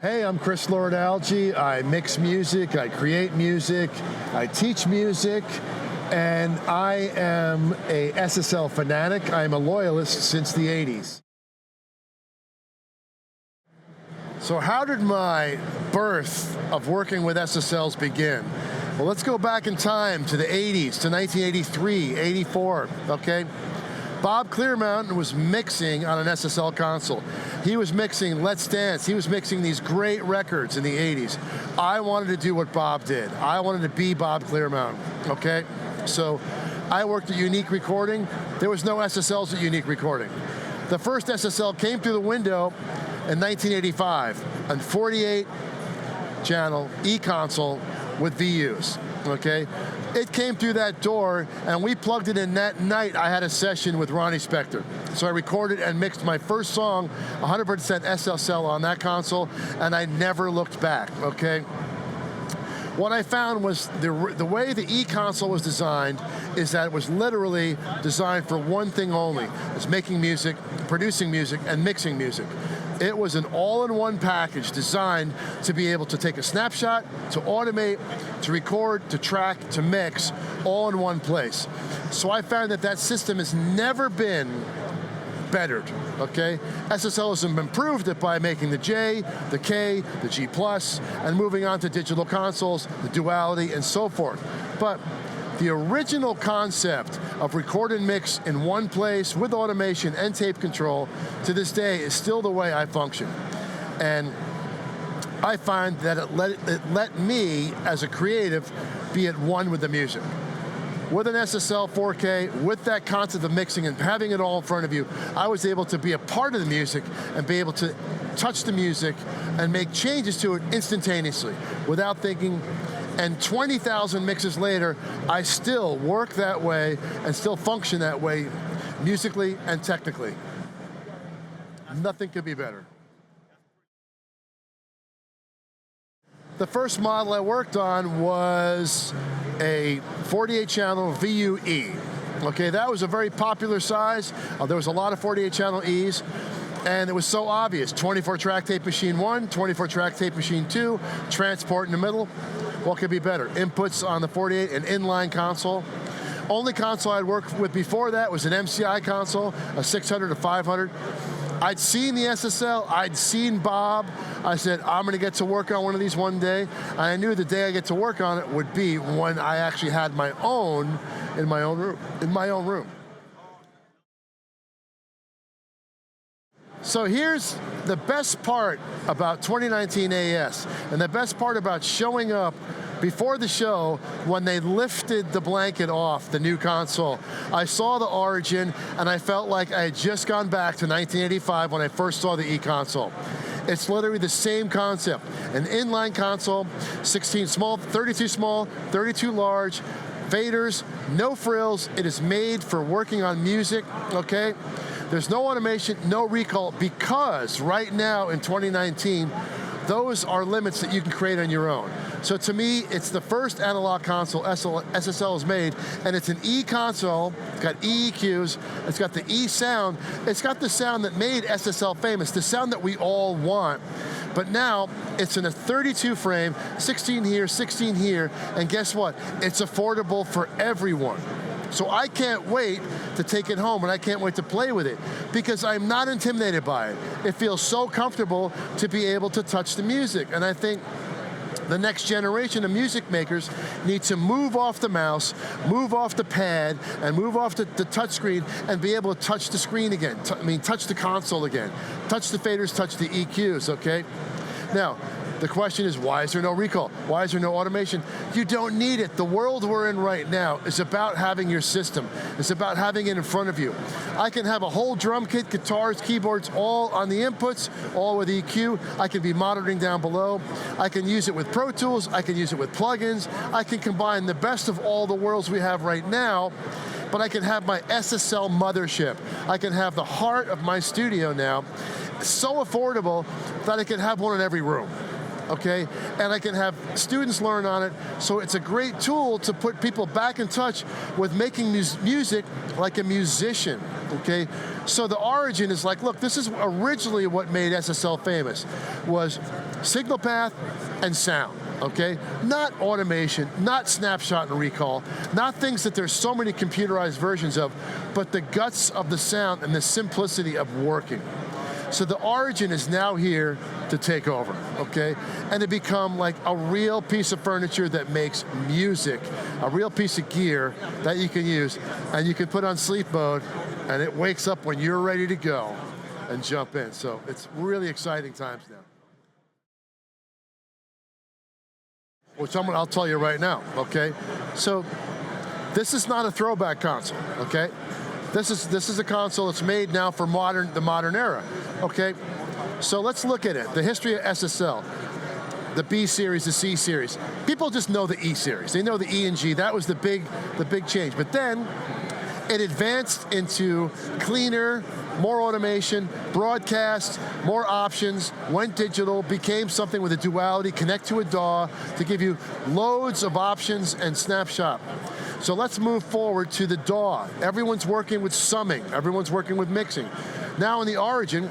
Hey, I'm Chris Lord-Alge. I mix music, I create music, I teach music, and I am a SSL fanatic. I'm a loyalist since the 80s. So how did my birth of working with SSLs begin? Well, let's go back in time to the 80s, to 1983, 84, okay? Bob Clearmountain was mixing on an SSL console. He was mixing Let's Dance. He was mixing these great records in the 80s. I wanted to do what Bob did. I wanted to be Bob Clearmountain, okay? So I worked at Unique Recording. There was no SSLs at Unique Recording. The first SSL came through the window in 1985, a 48-channel E-console with VUs, okay? It came through that door, and we plugged it in that night. I had a session with Ronnie Spector. So I recorded and mixed my first song, 100% SSL on that console, and I never looked back, okay? What I found was the way the E-console was designed is that it was literally designed for one thing only. It's making music, producing music, and mixing music. It was an all-in-one package designed to be able to take a snapshot, to automate, to record, to track, to mix, all in one place. So I found that that system has never been bettered, okay? SSL has improved it by making the J, the K, the G+, and moving on to digital consoles, the duality, and so forth. But the original concept of record and mix in one place with automation and tape control to this day is still the way I function. And I find that it let me, as a creative, be at one with the music. With an SSL 4K, with that concept of mixing and having it all in front of you, I was able to be a part of the music and be able to touch the music and make changes to it instantaneously without thinking. And 20,000 mixes later, I still work that way and still function that way musically and technically. Nothing could be better. The first model I worked on was a 48-channel VUE. Okay, that was a very popular size. There was a lot of 48-channel E's. And it was so obvious, 24-track tape machine 1, 24-track tape machine 2, transport in the middle. What could be better? Inputs on the 48, an inline console. Only console I'd worked with before that was an MCI console, a 600 to 500. I'd seen the SSL, I'd seen Bob. I said, I'm gonna get to work on one of these one day. And I knew the day I get to work on it would be when I actually had my own in my own room. So here's the best part about 2019 AES, and the best part about showing up before the show when they lifted the blanket off the new console. I saw the Origin, and I felt like I had just gone back to 1985 when I first saw the E-console. It's literally the same concept. An inline console, 16 small, 32 small, 32 large, faders, no frills. It is made for working on music, okay? There's no automation, no recall, because right now in 2019, those are limits that you can create on your own. So to me, it's the first analog console SSL has made, and it's an E console, it's got EEQs, it's got the E sound, it's got the sound that made SSL famous, the sound that we all want. But now, it's in a 32 frame, 16 here, 16 here, and guess what? It's affordable for everyone. So I can't wait to take it home, and I can't wait to play with it, because I'm not intimidated by it. It feels so comfortable to be able to touch the music, and I think the next generation of music makers need to move off the mouse, move off the pad, and move off the touch screen and be able to touch the screen again. Touch the console again. Touch the faders, touch the EQs, okay? Now, the question is, why is there no recall? Why is there no automation? You don't need it. The world we're in right now is about having your system. It's about having it in front of you. I can have a whole drum kit, guitars, keyboards, all on the inputs, all with EQ. I can be monitoring down below. I can use it with Pro Tools. I can use it with plugins. I can combine the best of all the worlds we have right now, but I can have my SSL mothership. I can have the heart of my studio now, so affordable that I can have one in every room. Okay, and I can have students learn on it, so it's a great tool to put people back in touch with making music like a musician, okay? So the Origin is like, look, this is originally what made SSL famous, was signal path and sound, okay? Not automation, not snapshot and recall, not things that there's so many computerized versions of, but the guts of the sound and the simplicity of working. So the Origin is now here to take over, okay? And to become like a real piece of furniture that makes music, a real piece of gear that you can use, and you can put on sleep mode, and it wakes up when you're ready to go and jump in. So it's really exciting times now. Which I'll tell you right now, okay? So this is not a throwback console, okay? This is a console that's made now for the modern era, okay? So let's look at it. The history of SSL, the B series, the C series. People just know the E series. They know the E and G. That was the big change. But then it advanced into cleaner, more automation, broadcast, more options, went digital, became something with a duality, connect to a DAW to give you loads of options and snapshot. So let's move forward to the DAW. Everyone's working with summing, everyone's working with mixing. Now in the Origin,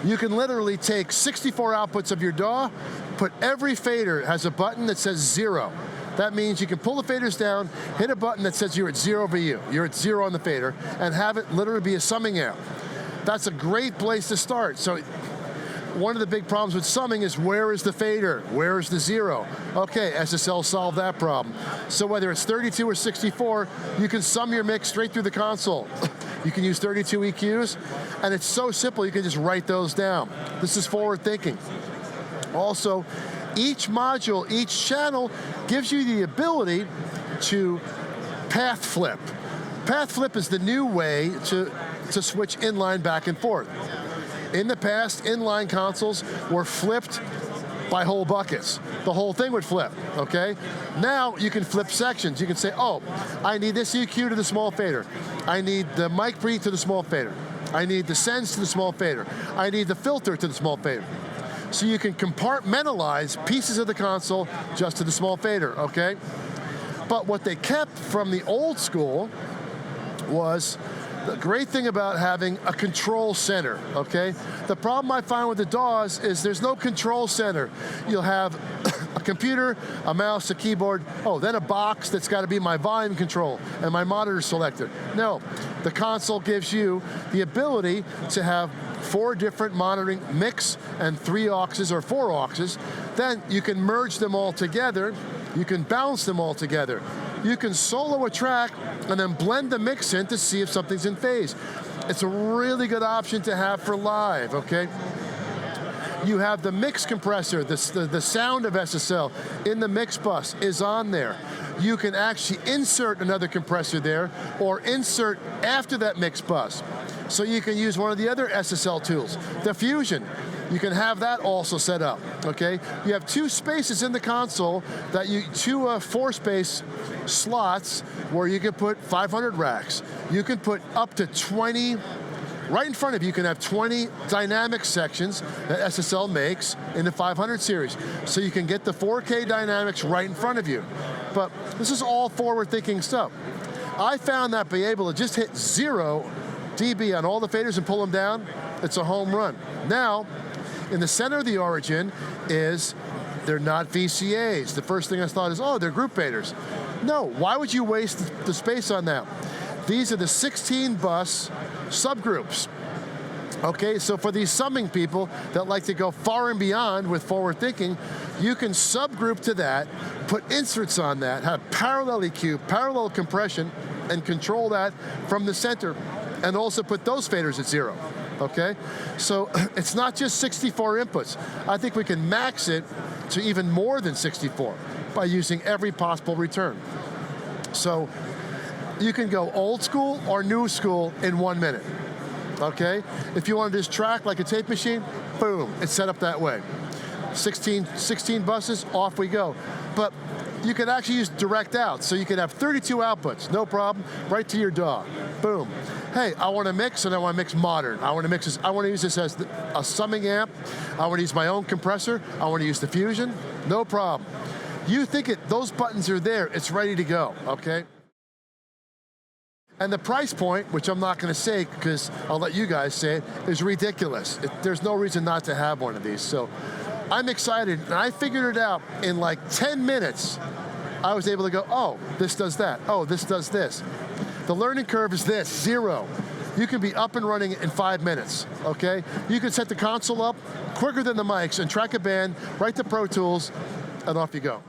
you can literally take 64 outputs of your DAW, put every fader has a button that says 0. That means you can pull the faders down, hit a button that says you're at 0 VU, you're at 0 on the fader, and have it literally be a summing amp. That's a great place to start. So one of the big problems with summing is where is the fader? Where is the 0? Okay, SSL solved that problem. So whether it's 32 or 64, you can sum your mix straight through the console. You can use 32 EQs, and it's so simple you can just write those down. This is forward thinking. Also, each module, each channel gives you the ability to path flip. Path flip is the new way to switch inline back and forth. In the past, inline consoles were flipped by whole buckets. The whole thing would flip, okay? Now you can flip sections. You can say, oh, I need this EQ to the small fader. I need the mic pre to the small fader. I need the sends to the small fader. I need the filter to the small fader. So you can compartmentalize pieces of the console just to the small fader, okay? But what they kept from the old school was the great thing about having a control center, okay? The problem I find with the DAWs is there's no control center. You'll have a computer, a mouse, a keyboard, oh, then a box that's got to be my volume control and my monitor selector. No, the console gives you the ability to have 4 different monitoring mix and 3 auxes or 4 auxes. Then you can merge them all together. You can balance them all together. You can solo a track and then blend the mix in to see if something's in phase. It's a really good option to have for live, okay? You have the mix compressor, the sound of SSL in the mix bus is on there. You can actually insert another compressor there or insert after that mix bus. So you can use one of the other SSL tools, the Fusion. You can have that also set up, okay? You have 2 spaces in the console, that 2 4-space slots where you can put 500 racks. You can put up to 20, right in front of you, you can have 20 dynamic sections that SSL makes in the 500 series. So you can get the 4K dynamics right in front of you. But this is all forward-thinking stuff. I found that being able to just hit 0 dB on all the faders and pull them down, it's a home run. Now, in the center of the Origin they're not VCAs. The first thing I thought is, oh, they're group faders. No, why would you waste the space on that? These are the 16 bus subgroups. Okay, so for these summing people that like to go far and beyond with forward thinking, you can subgroup to that, put inserts on that, have parallel EQ, parallel compression, and control that from the center, and also put those faders at 0. Okay, so it's not just 64 inputs. I think we can max it to even more than 64 by using every possible return. So you can go old school or new school in 1 minute. Okay, if you want to just track like a tape machine, boom, it's set up that way. 16 buses, off we go. But you could actually use direct out, so you could have 32 outputs, no problem, right to your DAW, boom. Hey, I want to mix, and I want to mix modern. I want to mix this. I want to use this as a summing amp. I want to use my own compressor. I want to use the Fusion. No problem. You think those buttons are there, it's ready to go, okay? And the price point, which I'm not going to say because I'll let you guys say it, is ridiculous. There's no reason not to have one of these. So I'm excited, and I figured it out in like 10 minutes. I was able to go, oh, this does that. Oh, this does this. The learning curve is this, 0. You can be up and running in 5 minutes, okay? You can set the console up quicker than the mics and track a band, right to Pro Tools, and off you go.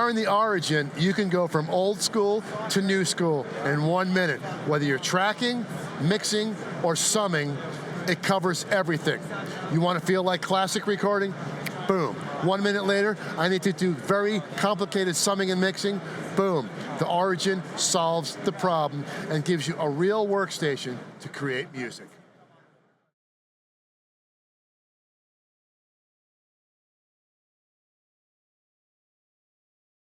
In the Origin, you can go from old school to new school in 1 minute. Whether you're tracking, mixing, or summing, it covers everything. You want to feel like classic recording? Boom. 1 minute later, I need to do very complicated summing and mixing. Boom. The Origin solves the problem and gives you a real workstation to create music.